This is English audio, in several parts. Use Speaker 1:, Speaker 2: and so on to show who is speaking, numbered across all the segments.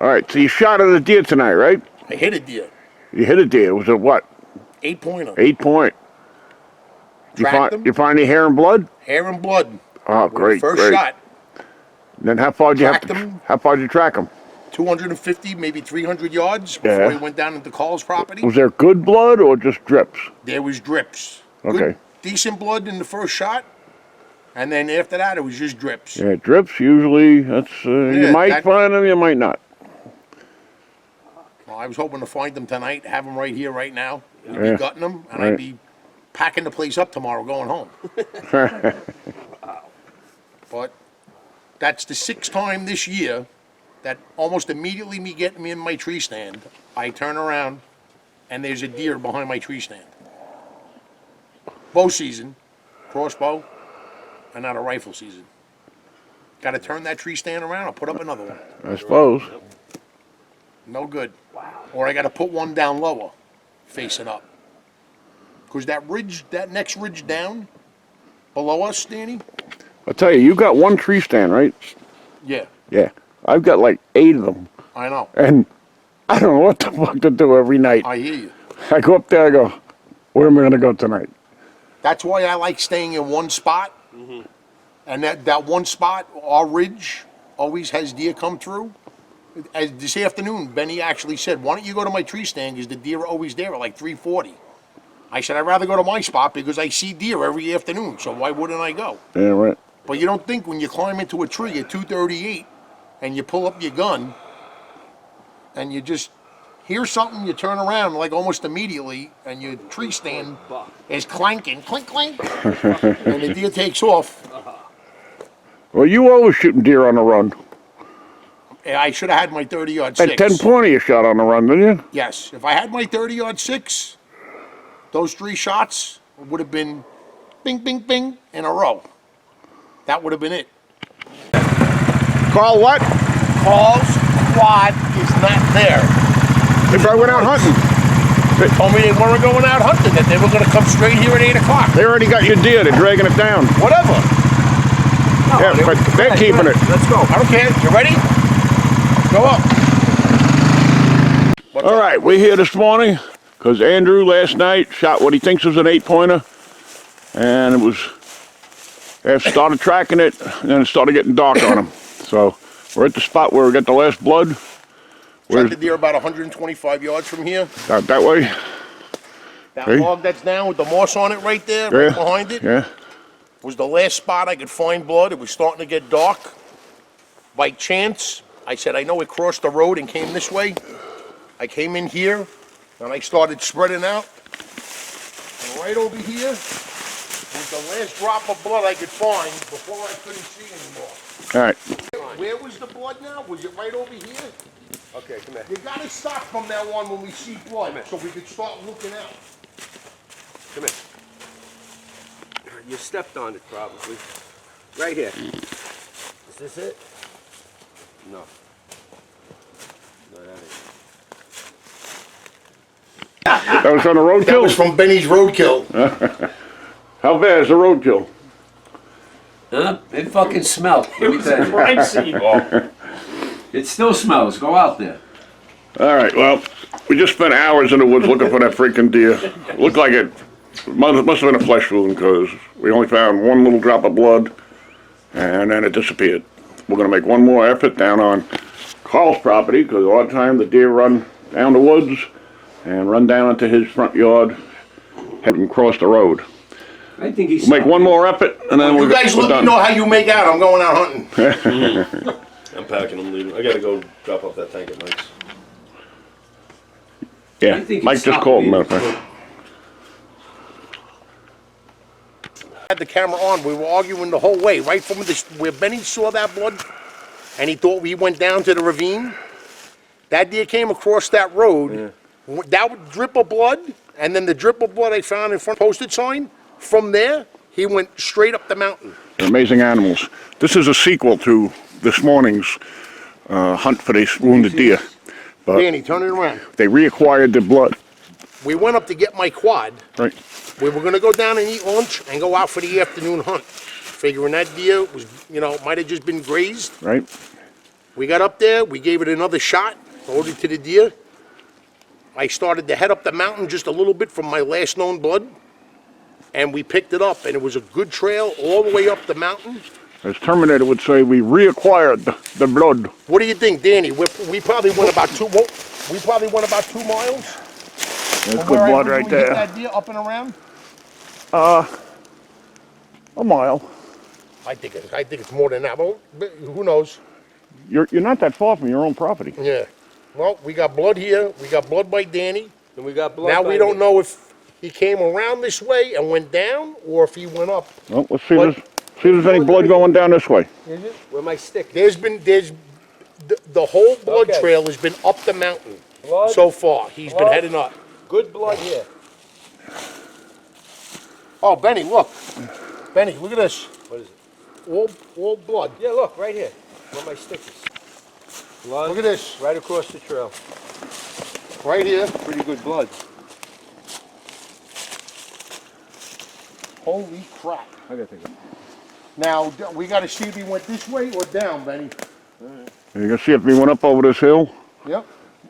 Speaker 1: All right, so you shot at a deer tonight, right?
Speaker 2: I hit a deer.
Speaker 1: You hit a deer. Was it what?
Speaker 2: 8-pointer.
Speaker 1: 8-point.
Speaker 2: Tracked him.
Speaker 1: You find any hair and blood?
Speaker 2: Hair and blood.
Speaker 1: Oh, great,
Speaker 2: First
Speaker 1: great.
Speaker 2: shot.
Speaker 1: Then how far did you
Speaker 2: Tracked him.
Speaker 1: How far did you track him?
Speaker 2: 250, maybe 300 yards before he went down into Carl's property.
Speaker 1: Was there good blood or just drips?
Speaker 2: There was drips.
Speaker 1: Okay.
Speaker 2: Good, decent blood in the first shot, and then after that it was just drips.
Speaker 1: Yeah, drips usually. That's you might find them, you might not.
Speaker 2: Well, I was hoping to find them tonight, have them right here, right now. We'd be gutting them, and
Speaker 1: right.
Speaker 2: I'd be packing the place up tomorrow, going home. But that's the 6th time this year that almost immediately me getting me in my tree stand, I turn around and there's a deer behind my tree stand. Bow season, crossbow, and not a rifle season. Got to turn that tree stand around or put up another one.
Speaker 1: I suppose.
Speaker 2: No good. Or I got to put one down lower, facing up. Because that ridge, that next ridge down below us, Danny?
Speaker 1: I'll tell you, you got one tree stand, right?
Speaker 2: Yeah.
Speaker 1: Yeah. I've got like 8 of them.
Speaker 2: I know.
Speaker 1: And I don't know what the fuck to do every night.
Speaker 2: I hear you.
Speaker 1: I go up there, I go, where am I going to go tonight?
Speaker 2: That's why I like staying in one spot. Mm-hmm. And that one spot, our ridge, always has deer come through. As this afternoon, Benny actually said, why don't you go to my tree stand because the deer are always there at like 3:40. I said, I'd rather go to my spot because I see deer every afternoon, so why wouldn't I go?
Speaker 1: Yeah, right.
Speaker 2: But you don't think when you climb into a tree at 2:38 and you pull up your gun and you just hear something, you turn around like almost immediately and your tree stand is clanking, clink, clink, and the deer takes off.
Speaker 1: Well, you always shooting deer on the run.
Speaker 2: I should have had my 30-yard 6.
Speaker 1: At 10-20 you shot on the run, didn't you?
Speaker 2: Yes. If I had my 30-yard 6, those 3 shots would have been bing, bing, bing in a row. That would have been it.
Speaker 1: Carl, what?
Speaker 2: Carl's quad is not there.
Speaker 1: They probably went out hunting.
Speaker 2: They told me they weren't going out hunting, that they were going to come straight here at 8 o'clock.
Speaker 1: They already got your deer. They're dragging it down.
Speaker 2: Whatever.
Speaker 1: No, yeah, but they're keeping it.
Speaker 2: Let's go. I don't care. You ready? Go up.
Speaker 1: All right, we're here this morning because Andrew last night shot what he thinks was an 8-pointer, and it was, they started tracking it, and then it started getting dark on him. So we're at the spot where we got the last blood.
Speaker 2: Tracked the deer about 125 yards from here.
Speaker 1: Out that way.
Speaker 2: That log that's down with the moss on it right there, right behind it.
Speaker 1: Yeah.
Speaker 2: Was the last spot I could find blood. It was starting to get dark. By chance, I said, I know it crossed the road and came this way. I came in here, and I started spreading out. And right over here was the last drop of blood I could find before I couldn't see anymore.
Speaker 1: All right.
Speaker 2: Where was the blood now? Was it right over here?
Speaker 3: Okay, come here.
Speaker 2: You gotta stop from now on when we see blood, so we can start looking out.
Speaker 3: Come here. You stepped on it probably. Right here. Is this it? No. No, that ain't.
Speaker 1: That was on the roadkill?
Speaker 2: That was from Benny's roadkill.
Speaker 1: How bad is the roadkill?
Speaker 4: Huh? It fucking smelled. Let me tell you. It still smells. Go out there.
Speaker 1: All right, well, we just spent hours in the woods looking for that freaking deer. Looked like it must have been a flesh wound because we only found one little drop of blood and then it disappeared. We're going to make one more effort down on Carl's property because a lot of times the deer run down the woods and run down into his front yard and cross the road.
Speaker 4: I think he's.
Speaker 1: We'll make one more effort and then
Speaker 2: You guys let me know how you make out. I'm going out hunting.
Speaker 5: I'm packing, I'm leaving. I gotta go drop off that tank at Mike's.
Speaker 1: Yeah, Mike just called, matter of fact.
Speaker 2: Had the camera on. We were arguing the whole way, right from where Benny saw that blood, and he thought we went down to the ravine. That deer came across that road. Yeah. That drip of blood, and then the drip of blood I found in front of the posted sign. From there, he went straight up the mountain.
Speaker 1: They're amazing animals. This is a sequel to this morning's hunt for these wounded deer. But
Speaker 2: Danny, turn it around.
Speaker 1: they reacquired the blood.
Speaker 2: We went up to get my quad.
Speaker 1: Right.
Speaker 2: We were going to go down and eat lunch and go out for the afternoon hunt. Figuring that deer was, might have just been grazed.
Speaker 1: Right.
Speaker 2: We got up there, we gave it another shot, rode it to the deer. I started to head up the mountain just a little bit from my last known blood, and we picked it up, and it was a good trail all the way up the mountain.
Speaker 1: As Terminator would say, we reacquired the blood.
Speaker 2: What do you think, Danny? We probably went about 2 miles.
Speaker 1: There's
Speaker 2: From
Speaker 1: good
Speaker 2: where
Speaker 1: blood
Speaker 2: I
Speaker 1: right
Speaker 2: originally hit
Speaker 1: there.
Speaker 2: that deer up and around?
Speaker 1: A mile.
Speaker 2: I think it's more than that, but who knows?
Speaker 1: You're not that far from your own property.
Speaker 2: Yeah. Well, we got blood here. We got blood by Danny.
Speaker 3: And we got blood.
Speaker 2: Now
Speaker 3: by
Speaker 2: we don't
Speaker 3: me.
Speaker 2: know if he came around this way and went down, or if he went up.
Speaker 1: Well, let's see
Speaker 2: But-
Speaker 1: see if there's any blood going down this way.
Speaker 3: Is it? Where my stick?
Speaker 2: There's the whole blood
Speaker 3: Okay.
Speaker 2: trail has been up the mountain
Speaker 3: Blood.
Speaker 2: so far. He's been
Speaker 3: Blood.
Speaker 2: heading up.
Speaker 3: Good blood here.
Speaker 2: Oh, Benny, look. Benny, look at this.
Speaker 3: What is it?
Speaker 2: All blood.
Speaker 3: Yeah, look, right here. Where my stick is. Blood.
Speaker 2: Look at this.
Speaker 3: Right across the trail.
Speaker 2: Right here.
Speaker 3: Pretty good blood.
Speaker 2: Holy crap.
Speaker 3: I gotta take it.
Speaker 2: Now, we got to see if he went this way or down, Benny.
Speaker 1: You can see if we went up over this hill.
Speaker 2: Yep.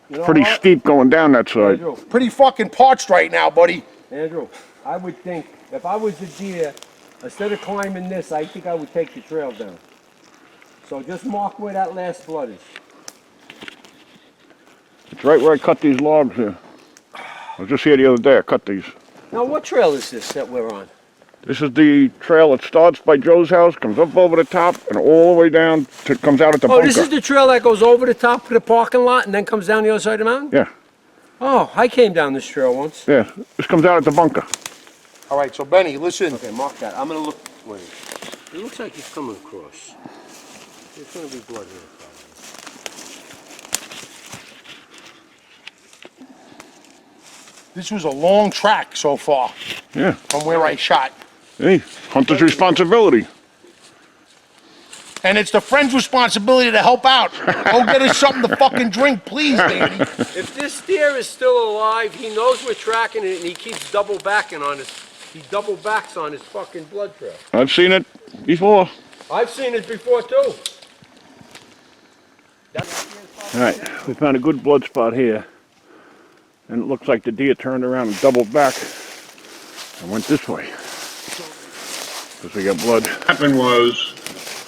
Speaker 3: You know
Speaker 1: Pretty
Speaker 3: what?
Speaker 1: steep going down that side.
Speaker 3: Andrew,
Speaker 2: Pretty fucking parched right now, buddy.
Speaker 3: Andrew, I would think if I was a deer, instead of climbing this, I think I would take the trail down. So just mark where that last blood is.
Speaker 1: It's right where I cut these logs here. I was just here the other day. I cut these.
Speaker 3: Now, what trail is this that we're on?
Speaker 1: This is the trail that starts by Joe's house, comes up over the top, and all the way down to comes out at the
Speaker 3: Oh,
Speaker 1: bunker.
Speaker 3: this is the trail that goes over the top of the parking lot and then comes down the other side of the mountain?
Speaker 1: Yeah,
Speaker 3: Oh, I came down this trail once.
Speaker 1: yeah. This comes out at the bunker.
Speaker 2: All right, so Benny, listen.
Speaker 3: Okay, mark that. I'm gonna look. Wait. It looks like he's coming across. There's gonna be blood here.
Speaker 2: This was a long track so far
Speaker 1: Yeah.
Speaker 2: from where I shot.
Speaker 1: Hey, hunter's responsibility.
Speaker 2: And it's the friend's responsibility to help out. Go get us something to fucking drink, please, Danny.
Speaker 3: If this deer is still alive, he knows we're tracking it and he keeps double backing on his. He double backs on his fucking blood trail.
Speaker 1: I've seen it before.
Speaker 3: I've seen it before too.
Speaker 1: All right, we found a good blood spot here. And it looks like the deer turned around and doubled back and went this way. Because we got blood.
Speaker 6: What happened was,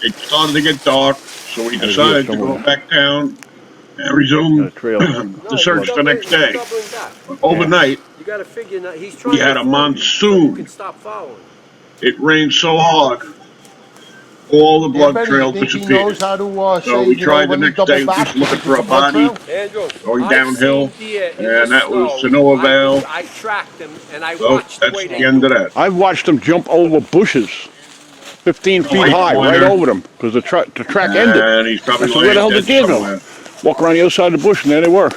Speaker 6: it started to get dark, so we decided to go back down and resume
Speaker 1: Trail.
Speaker 6: the search the next day.
Speaker 3: Doubling back.
Speaker 6: Overnight,
Speaker 3: You gotta figure now, he's trying
Speaker 6: we had
Speaker 3: to
Speaker 6: a
Speaker 3: follow you. You
Speaker 6: monsoon.
Speaker 3: can stop following.
Speaker 6: It rained so hard, all the blood
Speaker 2: Benny,
Speaker 6: trail
Speaker 2: you think he
Speaker 6: disappeared.
Speaker 2: knows how to say,
Speaker 6: So we
Speaker 2: you know,
Speaker 6: tried the
Speaker 2: when he
Speaker 6: next day,
Speaker 2: double back,
Speaker 6: just looking
Speaker 2: it's
Speaker 6: for a
Speaker 2: blood
Speaker 6: body.
Speaker 2: trail?
Speaker 3: Andrew,
Speaker 6: Going
Speaker 3: I've
Speaker 6: downhill,
Speaker 3: seen deer in
Speaker 6: and
Speaker 3: the
Speaker 6: that was
Speaker 3: snow.
Speaker 6: to no avail.
Speaker 3: I tracked them and I
Speaker 6: So
Speaker 3: watched the
Speaker 6: that's
Speaker 3: way
Speaker 6: the
Speaker 3: they
Speaker 6: end of that.
Speaker 1: I've watched them jump over bushes 15 feet high, right over them, because the track ended.
Speaker 6: And he's probably
Speaker 1: I said, where the hell
Speaker 6: lying
Speaker 1: did
Speaker 6: dead
Speaker 1: the deer go?
Speaker 6: somewhere.
Speaker 1: Walk around the other side of the bush, and there they were.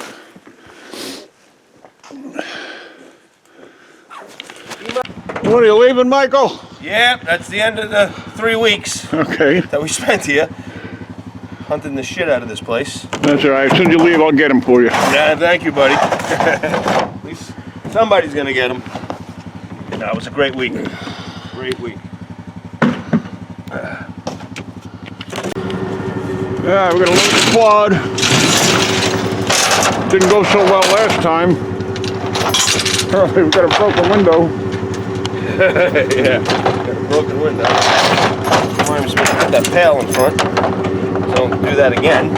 Speaker 1: When are you leaving, Michael?
Speaker 5: Yeah, that's the end of the 3 weeks
Speaker 1: Okay,
Speaker 5: that we spent here. Hunting the shit out of this place.
Speaker 1: that's all right. As soon as you leave, I'll get them for you.
Speaker 5: Yeah, thank you, buddy. At least somebody's gonna get them. No, it was a great week. Great week.
Speaker 1: Yeah, we're gonna load the quad. Didn't go so well last time. We've got a broken window.
Speaker 5: Yeah, got a broken window. I'm supposed to put that pail in front. So don't do that again.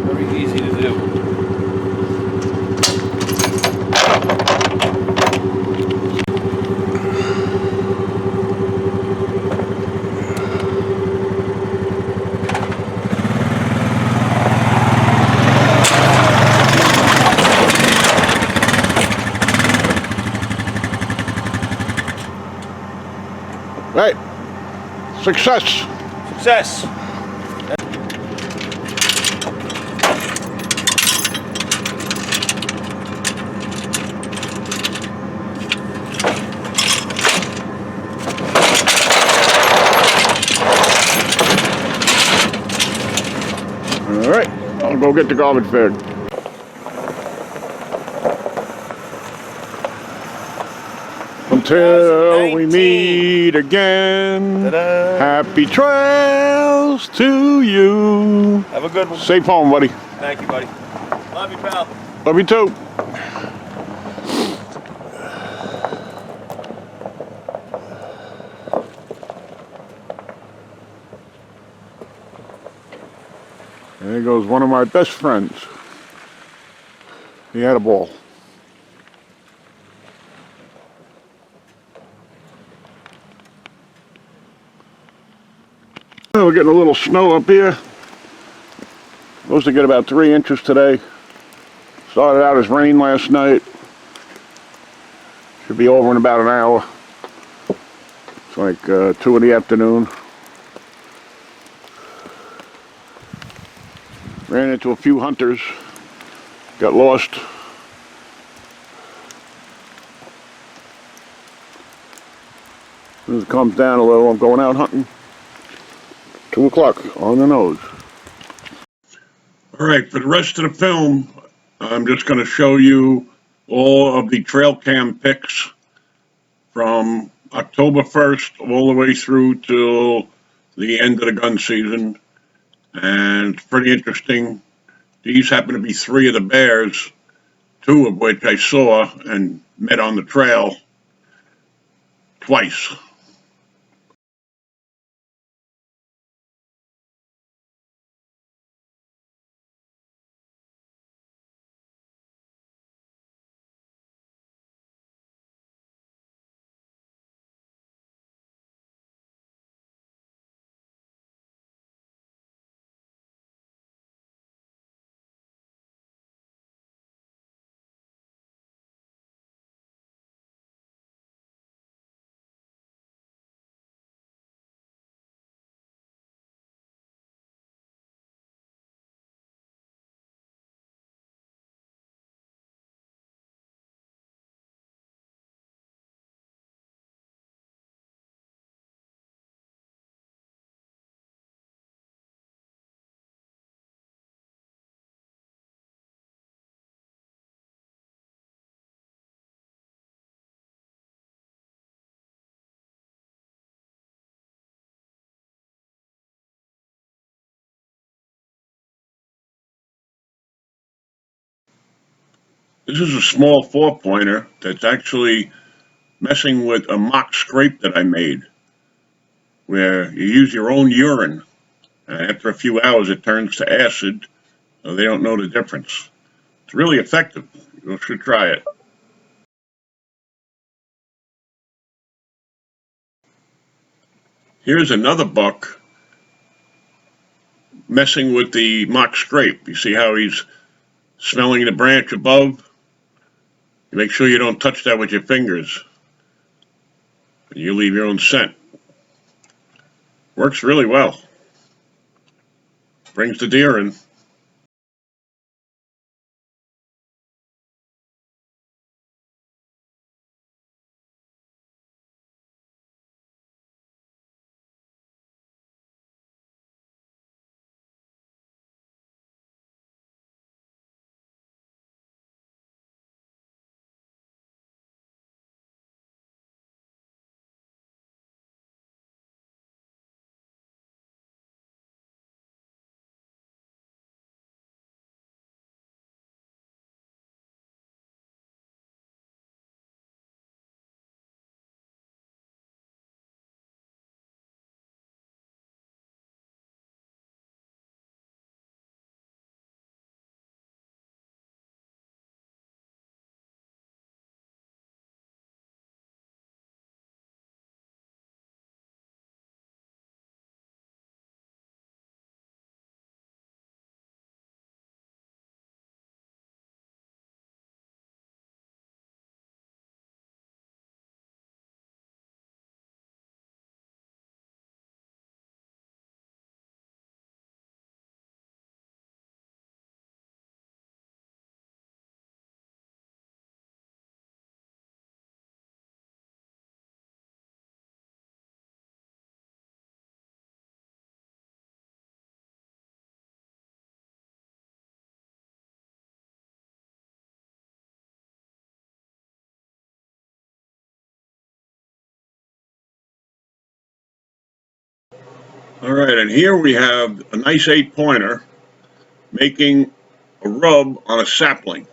Speaker 5: Very easy to do.
Speaker 1: Right. Success.
Speaker 5: Success.
Speaker 1: All right, I'll go get the garbage bag. until we
Speaker 5: 2019.
Speaker 1: meet again.
Speaker 5: Ta-da.
Speaker 1: Happy trails to you.
Speaker 5: Have a good one.
Speaker 1: Safe home, buddy.
Speaker 5: Thank you, buddy. Love you, pal.
Speaker 1: Love you too. There goes one of my best friends. He had a ball. We're getting a little snow up here. Supposed to get about 3 inches today. Started out as rain last night. Should be over in about an hour. It's like 2 in the afternoon. Ran into a few hunters. Got lost. As soon as it calms down a little, I'm going out hunting. 2 o'clock on the nose.
Speaker 6: All right, for the rest of the film, I'm just going to show you all of the trail cam pics from October 1st all the way through till the end of the gun season. And it's pretty interesting. These happen to be 3 of the bears, 2 of which I saw and met on the trail twice. This is a small 4-pointer that's actually messing with a mock scrape that I made, where you use your own urine, and after a few hours it turns to acid, so they don't know the difference. It's really effective. You should try it. Here's another buck messing with the mock scrape. You see how he's smelling the branch above? You make sure you don't touch that with your fingers. You leave your own scent. Works really well. Brings the deer in. All right, and here we have a nice 8-pointer making a rub on a sapling.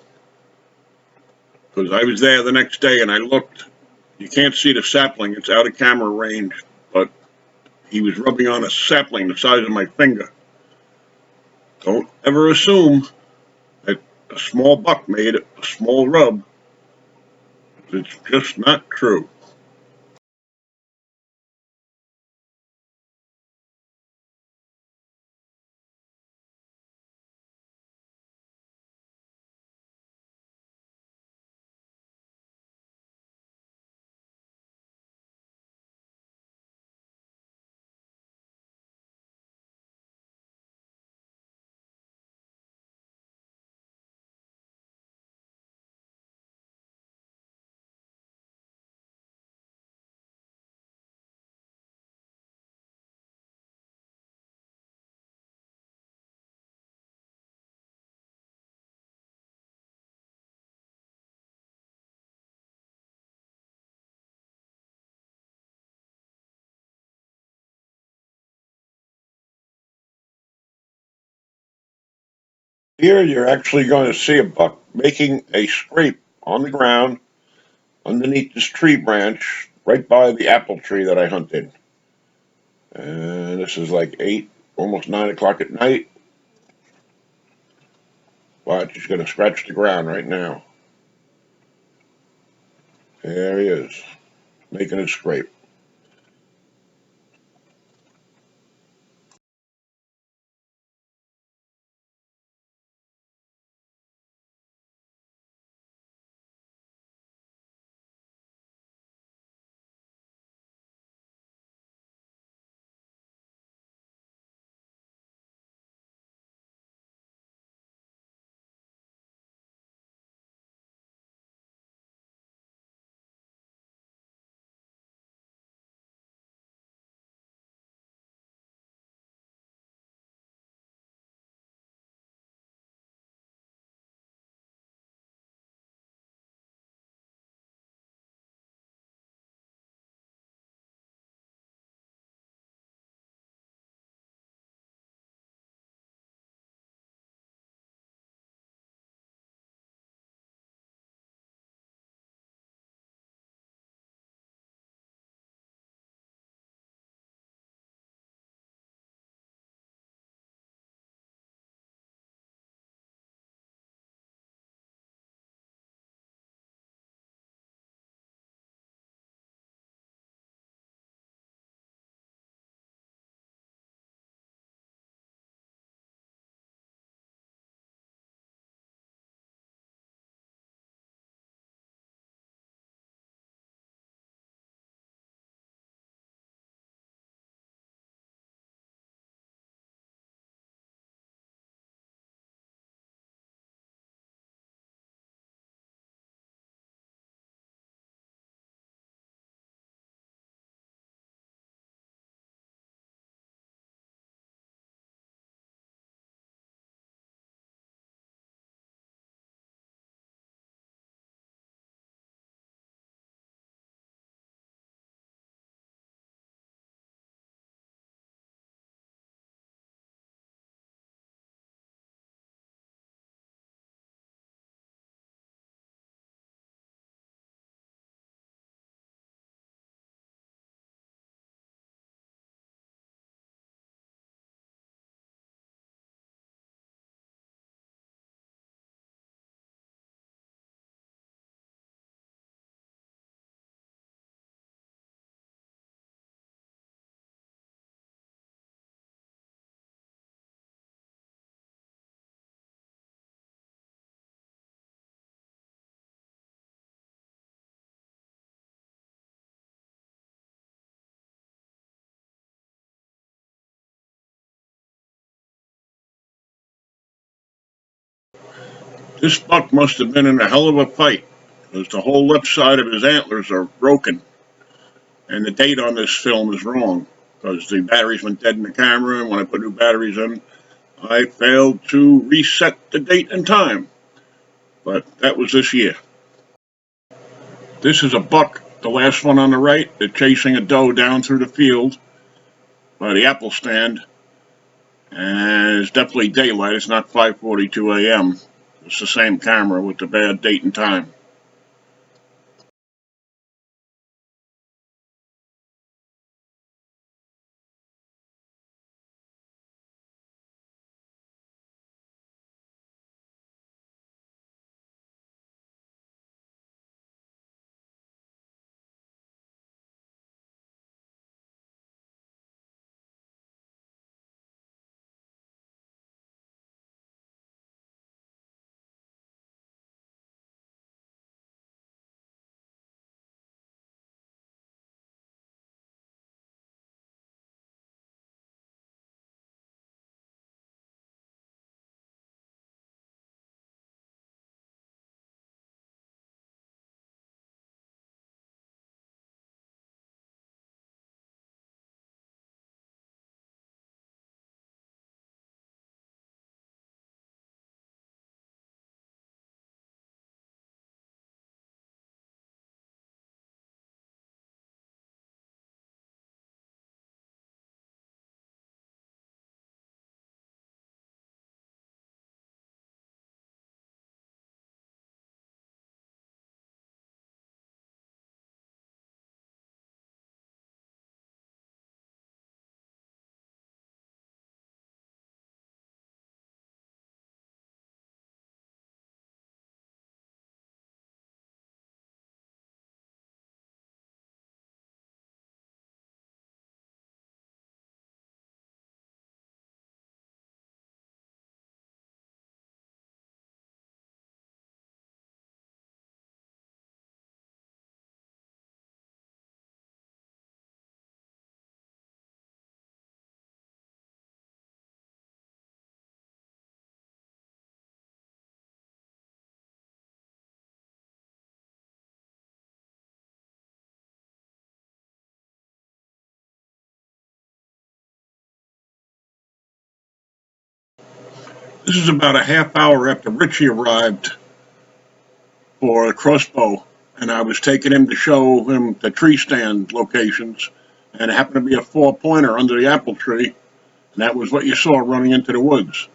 Speaker 6: Because I was there the next day and I looked. You can't see the sapling, it's out of camera range, but he was rubbing on a sapling the size of my finger. Don't ever assume that a small buck made a small rub. It's just not true. Here you're actually going to see a buck making a scrape on the ground underneath this tree branch right by the apple tree that I hunted. And this is like 8, almost 9 o'clock at night. Watch, he's going to scratch the ground right now. There he is, making a scrape. This buck must have been in a hell of a fight, because the whole left side of his antlers are broken, and the date on this film is wrong, because the batteries went dead in the camera, and when I put new batteries in, I failed to reset the date and time. But that was this year. This is a buck, the last one on the right. They're chasing a doe down through the field by the Apple stand, and it's definitely daylight. It's not 5:42 a.m. It's the same camera with the bad date and time. This is about a half hour after Richie arrived for a crossbow, and I was taking him to show him the tree stand locations, and it happened to be a 4-pointer under the apple tree, and that was what you saw running into the woods.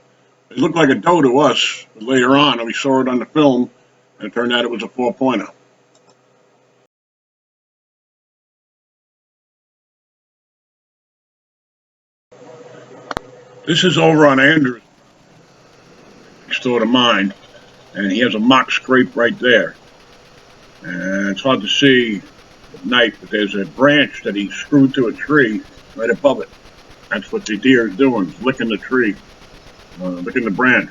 Speaker 6: It looked like a doe to us, but later on we saw it on the film, and it turned out it was a 4-pointer. This is over on Andrews, next door to mine, and he has a mock scrape right there. And it's hard to see at night, but there's a branch that he screwed to a tree right above it. That's what the deer is doing, licking the tree, licking the branch.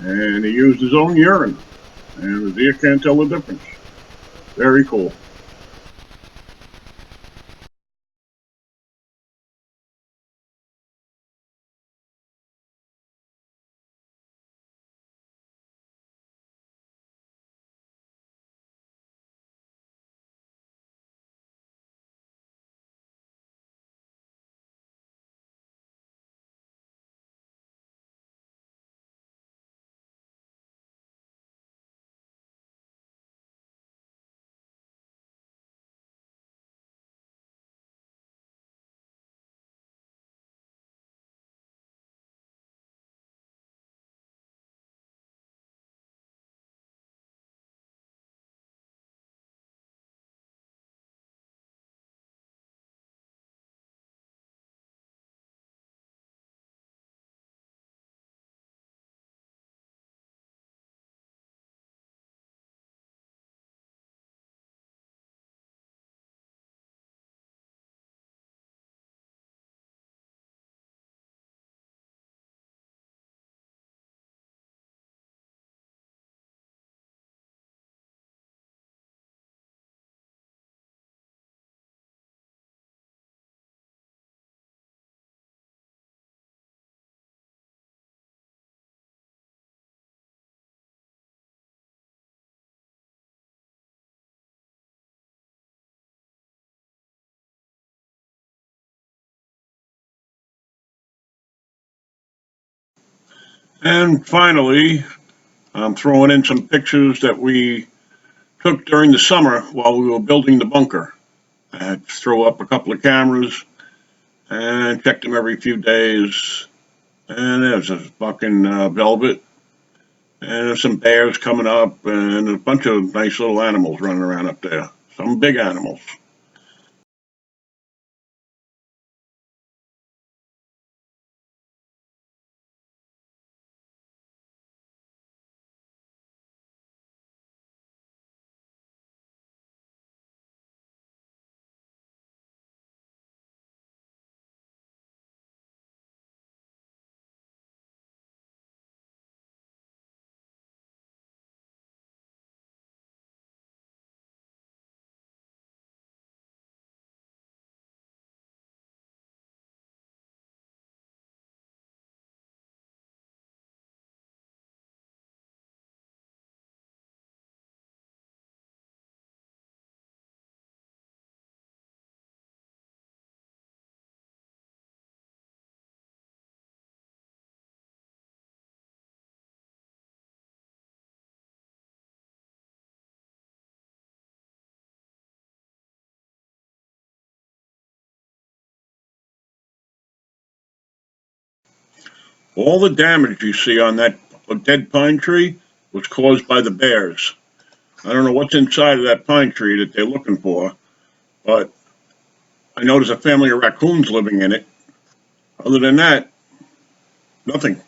Speaker 6: And he used his own urine, and the deer can't tell the difference. Very cool. And finally, I'm throwing in some pictures that we took during the summer while we were building the bunker. I throw up a couple of cameras and check them every few days. And there's a fucking velvet, and there's some bears coming up, and a bunch of nice little animals running around up there. Some big animals. All the damage you see on that dead pine tree was caused by the bears. I don't know what's inside of that pine tree that they're looking for, but I know there's a family of raccoons living in it. Other than that, nothing.